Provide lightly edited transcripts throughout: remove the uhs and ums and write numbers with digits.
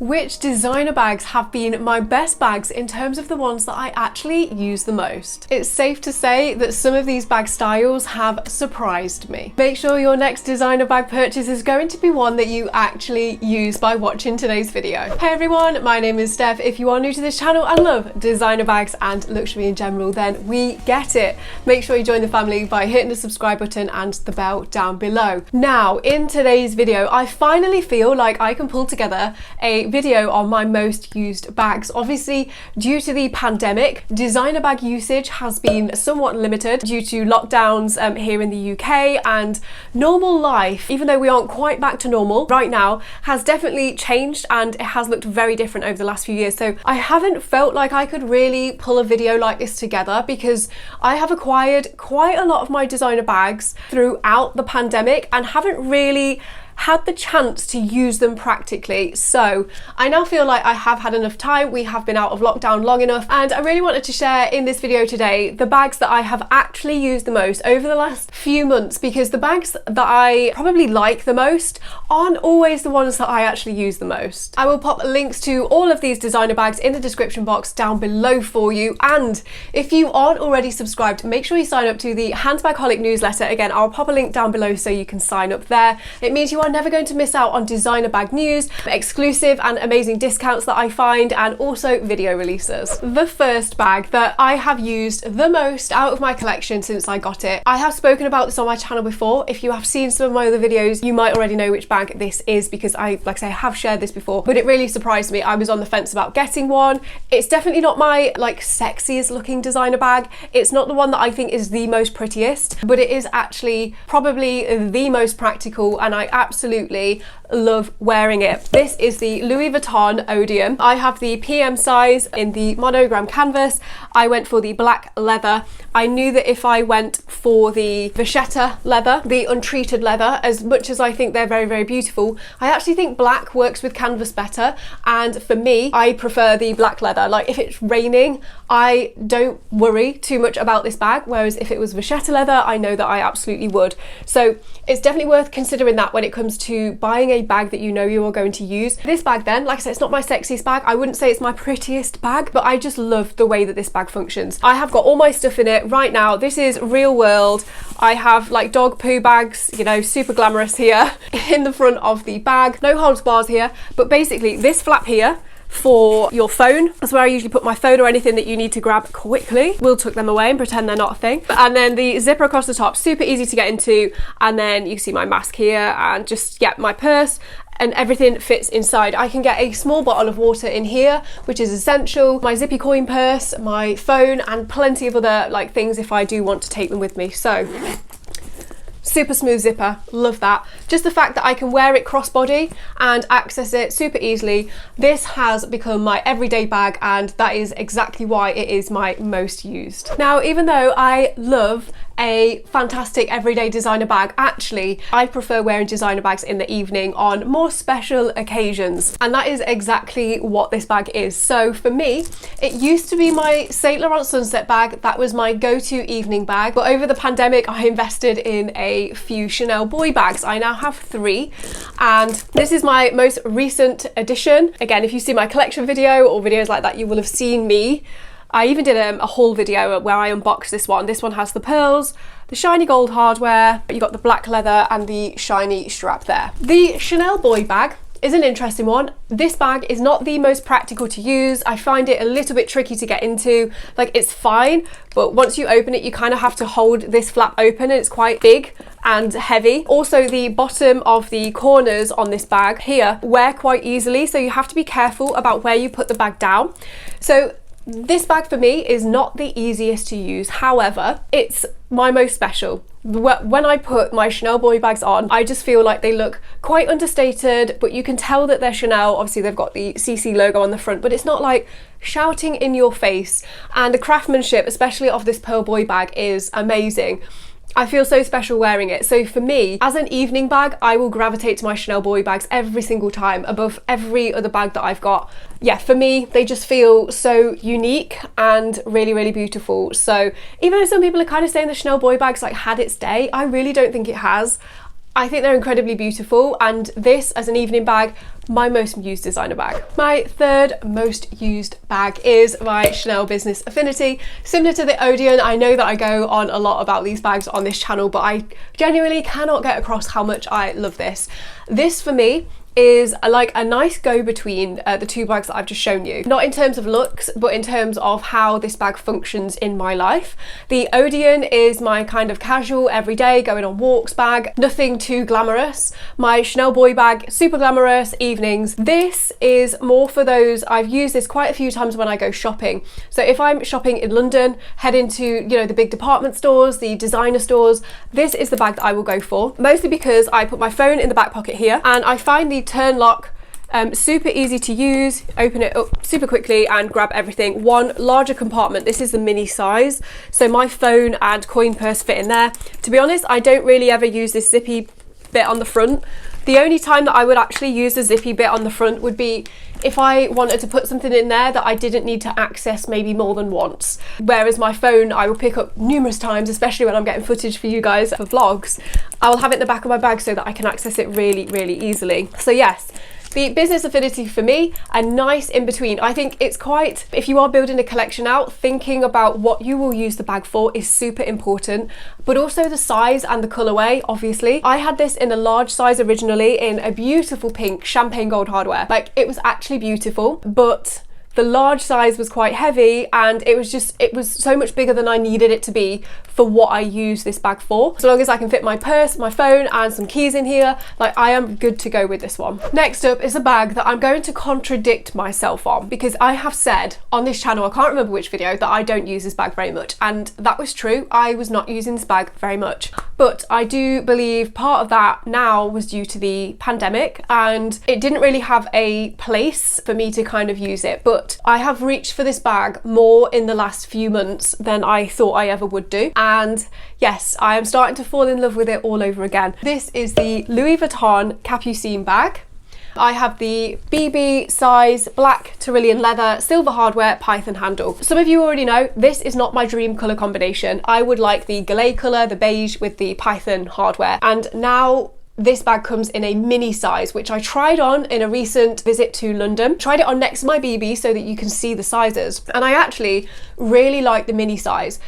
Which designer bags have been my best bags in terms of the ones that I actually use the most? It's safe to say that some of these bag styles have surprised me. Make sure your next designer bag purchase is going to be one that you actually use by watching today's video. Hey everyone, my name is Steph. If you are new to this channel and love designer bags and luxury in general, then we get it. Make sure you join the family by hitting the subscribe button and the bell down below. Now, in today's video, I finally feel like I can pull together a video on my most used bags. Obviously, due to the pandemic, designer bag usage has been somewhat limited due to lockdowns here in the UK, and normal life, even though we aren't quite back to normal right now, has definitely changed and it has looked very different over the last few years. So I haven't felt like I could really pull a video like this together because I have acquired quite a lot of my designer bags throughout the pandemic and haven't really had the chance to use them practically. So I now feel like I have had enough time. We have been out of lockdown long enough, and I really wanted to share in this video today the bags that I have actually used the most over the last few months, because the bags that I probably like the most aren't always the ones that I actually use the most. I will pop links to all of these designer bags in the description box down below for you, and if you aren't already subscribed, make sure you sign up to the Handbagholic newsletter. Again, I'll pop a link down below so you can sign up there. It means you are never going to miss out on designer bag news, exclusive and amazing discounts that I find, and also video releases. The first bag that I have used the most out of my collection since I got it, I have spoken about this on my channel before. If you have seen some of my other videos, you might already know which bag this is, because I have shared this before, but it really surprised me. I was on the fence about getting one. It's definitely not my sexiest looking designer bag. It's not the one that I think is the most prettiest, but it is actually probably the most practical, and I absolutely love wearing it. This is the Louis Vuitton Odeon. I have the PM size in the monogram canvas. I went for the black leather. I knew that if I went for the vachetta leather, the untreated leather, as much as I think they're very, very beautiful, I actually think black works with canvas better. And for me, I prefer the black leather. Like if it's raining, I don't worry too much about this bag. Whereas if it was vachetta leather, I know that I absolutely would. So it's definitely worth considering that when it comes to buying a bag that you know you are going to use. This bag then, like I said, it's not my sexiest bag. I wouldn't say it's my prettiest bag, but I just love the way that this bag functions. I have got all my stuff in it right now. This is real world. I have like dog poo bags, you know, super glamorous here in the front of the bag. No holds bars here, but basically this flap here for your phone. That's where I usually put my phone or anything that you need to grab quickly. We'll tuck them away and pretend they're not a thing. And then the zipper across the top, super easy to get into. And then you can see my mask here and just, yeah, my purse, and everything fits inside. I can get a small bottle of water in here, which is essential, my zippy coin purse, my phone, and plenty of other things if I do want to take them with me. So super smooth zipper, love that. Just the fact that I can wear it crossbody and access it super easily. This has become my everyday bag, and that is exactly why it is my most used. Now, even though I love a fantastic everyday designer bag, actually I prefer wearing designer bags in the evening on more special occasions, and that is exactly what this bag is. So for me, it used to be my Saint Laurent Sunset bag. That was my go-to evening bag, but over the pandemic I invested in a few Chanel boy bags. I now have 3, and this is my most recent addition. Again, if you see my collection video or videos like that, you will have seen me. I even did a haul video where I unboxed this one. This one has the pearls, the shiny gold hardware, you got the black leather and the shiny strap there. The Chanel boy bag is an interesting one. This bag is not the most practical to use. I find it a little bit tricky to get into. Like, it's fine, but once you open it, you kind of have to hold this flap open, and it's quite big and heavy. Also, the bottom of the corners on this bag here wear quite easily, so you have to be careful about where you put the bag down. So this bag for me is not the easiest to use. However, it's my most special. When I put my Chanel boy bags on, I just feel like they look quite understated, but you can tell that they're Chanel. Obviously they've got the CC logo on the front, but it's not like shouting in your face. And the craftsmanship, especially of this pearl boy bag, is amazing. I feel so special wearing it. So for me, as an evening bag, I will gravitate to my Chanel boy bags every single time above every other bag that I've got. Yeah, for me, they just feel so unique and really, really beautiful. So even though some people are kind of saying the Chanel boy bag's had its day, I really don't think it has. I think they're incredibly beautiful, and this as an evening bag, my most used designer bag. My third most used bag is my Chanel Business Affinity. Similar to the Odeon, I know that I go on a lot about these bags on this channel, but I genuinely cannot get across how much I love this. This for me is like a nice go-between the two bags that I've just shown you. Not in terms of looks, but in terms of how this bag functions in my life. The Odeon is my kind of casual, everyday, going on walks bag, nothing too glamorous. My Chanel boy bag, super glamorous, evenings. This is more for those, I've used this quite a few times when I go shopping. So if I'm shopping in London, head into, you know, the big department stores, the designer stores, this is the bag that I will go for. Mostly because I put my phone in the back pocket here, and I find the turn lock super easy to use. Open it up super quickly and grab everything. One larger compartment. This is the mini size, so my phone and coin purse fit in there. To be honest, I don't really ever use this zippy bit on the front. The only time that I would actually use the zippy bit on the front would be if I wanted to put something in there that I didn't need to access maybe more than once. Whereas my phone I will pick up numerous times, especially when I'm getting footage for you guys for vlogs. I will have it in the back of my bag so that I can access it really, really easily. So yes, the Business Affinity for me, a nice in between. I think it's quite, if you are building a collection out, thinking about what you will use the bag for is super important, but also the size and the colorway, obviously. I had this in a large size originally in a beautiful pink champagne gold hardware. Like, it was actually beautiful, but the large size was quite heavy, and it was so much bigger than I needed it to be for what I use this bag for. So long as I can fit my purse, my phone and some keys in here, like, I am good to go with this one. Next up is a bag that I'm going to contradict myself on, because I have said on this channel, I can't remember which video, that I don't use this bag very much, and that was true. I was not using this bag very much, but I do believe part of that now was due to the pandemic, and it didn't really have a place for me to kind of use it. But I have reached for this bag more in the last few months than I thought I ever would do. And yes, I am starting to fall in love with it all over again. This is the Louis Vuitton Capucines bag. I have the BB size, black Tyrolean leather, silver hardware, python handle. Some of you already know this is not my dream colour combination. I would like the Gallet colour, the beige with the python hardware. And now this bag comes in a mini size, which I tried on in a recent visit to London. Tried it on next to my BB so that you can see the sizes. And I actually really like the mini size.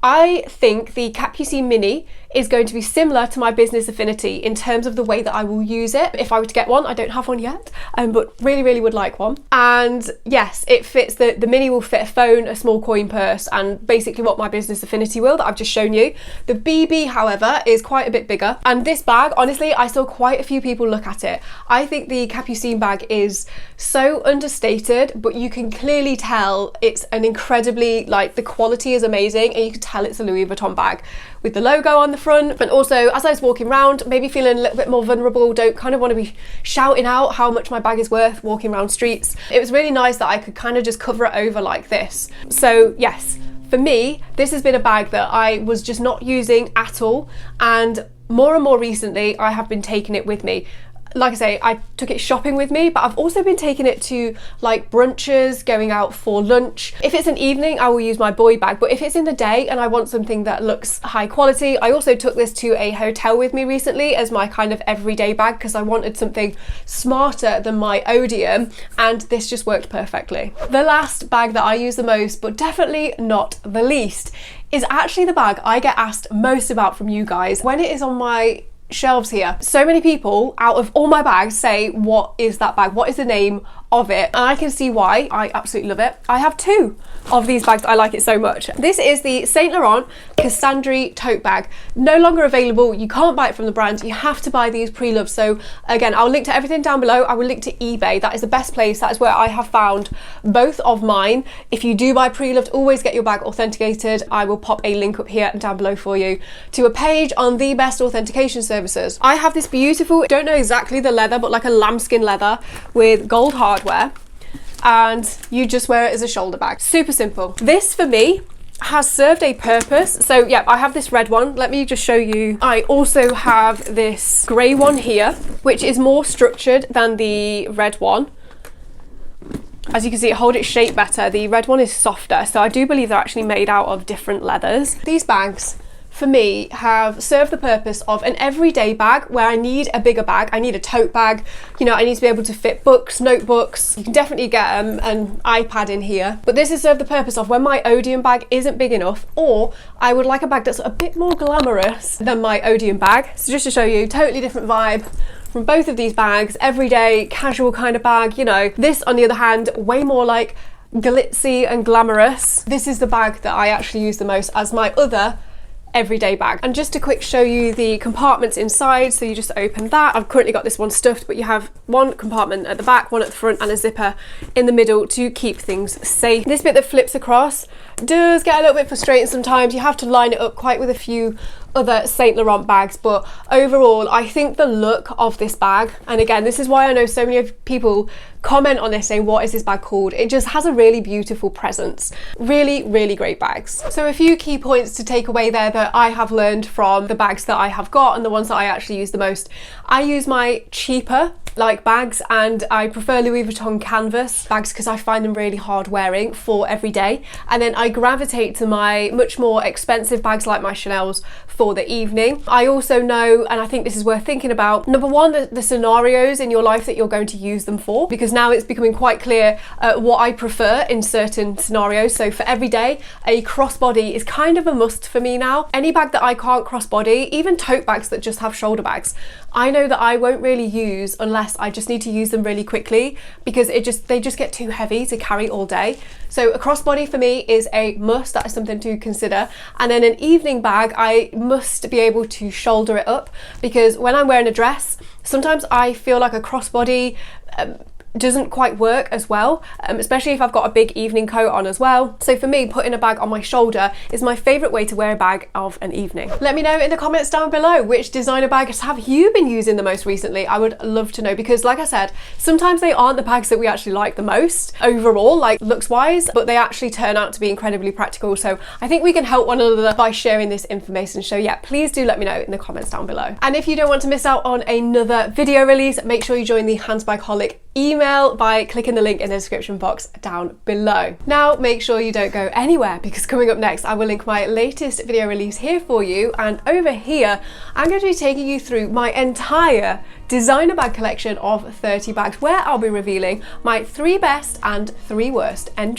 I think the Capucines Mini is going to be similar to my Business Affinity in terms of the way that I will use it if I were to get one. I don't have one yet, but really, really would like one. And yes, it fits, the Mini will fit a phone, a small coin purse, and basically what my Business Affinity will, that I've just shown you. The BB, however, is quite a bit bigger. And this bag, honestly, I saw quite a few people look at it. I think the Capucines bag is so understated, but you can clearly tell it's an incredibly, like, the quality is amazing, and you can tell it's a Louis Vuitton bag with the logo on the front. But also, as I was walking around, maybe feeling a little bit more vulnerable, don't kind of want to be shouting out how much my bag is worth walking around streets, it was really nice that I could kind of just cover it over like this. So yes, for me, this has been a bag that I was just not using at all, and more recently I have been taking it with me. Like I say, I took it shopping with me, but I've also been taking it to like brunches, going out for lunch. If it's an evening, I will use my boy bag, but if it's in the day and I want something that looks high quality, I also took this to a hotel with me recently as my kind of everyday bag, because I wanted something smarter than my Odeon, and this just worked perfectly. The last bag that I use the most, but definitely not the least, is actually the bag I get asked most about from you guys when it is on my shelves here. So many people out of all my bags say, what is that bag? What is the name of it? And I can see why. I absolutely love it. I have two of these bags. I like it so much. This is the Saint Laurent Cassandre tote bag. No longer available. You can't buy it from the brand. You have to buy these pre-loved. So again, I'll link to everything down below. I will link to eBay. That is the best place. That is where I have found both of mine. If you do buy pre-loved, always get your bag authenticated. I will pop a link up here and down below for you to a page on the best authentication services. I have this beautiful, don't know exactly the leather, but like a lambskin leather with gold hardware, and you just wear it as a shoulder bag. Super simple. This for me has served a purpose. So yeah, I have this red one. Let me just show you. I also have this grey one here, which is more structured than the red one. As you can see, it holds its shape better. The red one is softer, so I do believe they're actually made out of different leathers. These bags for me have served the purpose of an everyday bag where I need a bigger bag. I need a tote bag, you know, I need to be able to fit books, notebooks. You can definitely get an iPad in here, but this has served the purpose of when my Odeon bag isn't big enough, or I would like a bag that's a bit more glamorous than my Odeon bag. So just to show you, totally different vibe from both of these bags. Everyday, casual kind of bag, you know. This, on the other hand, way more like glitzy and glamorous. This is the bag that I actually use the most as my other everyday bag. And just to quick show you the compartments inside, so you just open that. I've currently got this one stuffed, but you have one compartment at the back, one at the front, and a zipper in the middle to keep things safe. This bit that flips across does get a little bit frustrating sometimes. You have to line it up quite with a few other Saint Laurent bags, but overall I think the look of this bag, and again this is why I know so many people comment on this saying what is this bag called, it just has a really beautiful presence. Really great bags. So a few key points to take away there that I have learned from the bags that I have got and the ones that I actually use the most. I use my cheaper like bags, and I prefer Louis Vuitton canvas bags because I find them really hard wearing for every day, and then I gravitate to my much more expensive bags like my Chanel's for the evening. I also know, and I think this is worth thinking about, number one, the scenarios in your life that you're going to use them for, because now it's becoming quite clear what I prefer in certain scenarios. So for every day, a crossbody is kind of a must for me now. Any bag that I can't crossbody, even tote bags that just have shoulder bags, I know that I won't really use unless I just need to use them really quickly, because they just get too heavy to carry all day. So a crossbody for me is a must. That is something to consider. And then an evening bag, I must be able to shoulder it up, because when I'm wearing a dress, sometimes I feel like a crossbody doesn't quite work as well, especially if I've got a big evening coat on as well. So for me, putting a bag on my shoulder is my favourite way to wear a bag of an evening. Let me know in the comments down below, which designer bags have you been using the most recently? I would love to know, because like I said, sometimes they aren't the bags that we actually like the most overall, like looks wise, but they actually turn out to be incredibly practical. So I think we can help one another by sharing this information. So yeah, please do let me know in the comments down below. And if you don't want to miss out on another video release, make sure you join the Handbagholic email by clicking the link in the description box down below. Now make sure you don't go anywhere, because coming up next I will link my latest video release here for you, and over here I'm going to be taking you through my entire designer bag collection of 30 bags, where I'll be revealing my 3 best and 3 worst. Enjoy.